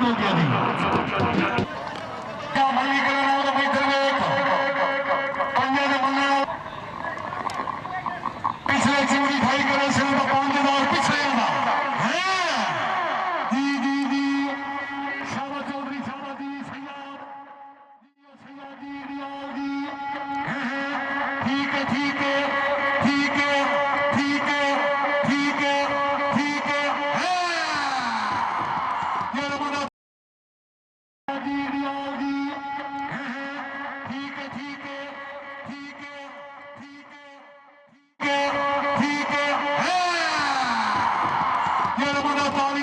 हो गया जी क्या मई करना तो मैं इधर पंजा ने बंदा पिछले चूड़ी खाई करे से तो 5000 पिछले आना है जी जी जी शाबाश चौधरी शाबाश जी सैयद जी रियाल जी ठीक है ठीक है ठीक है ठीक है ठीक है ठीक है ये रमना जी रियाल जी ठीक है ठीक है ठीक है ठीक है ठीक है ठीक है ये रमना ताली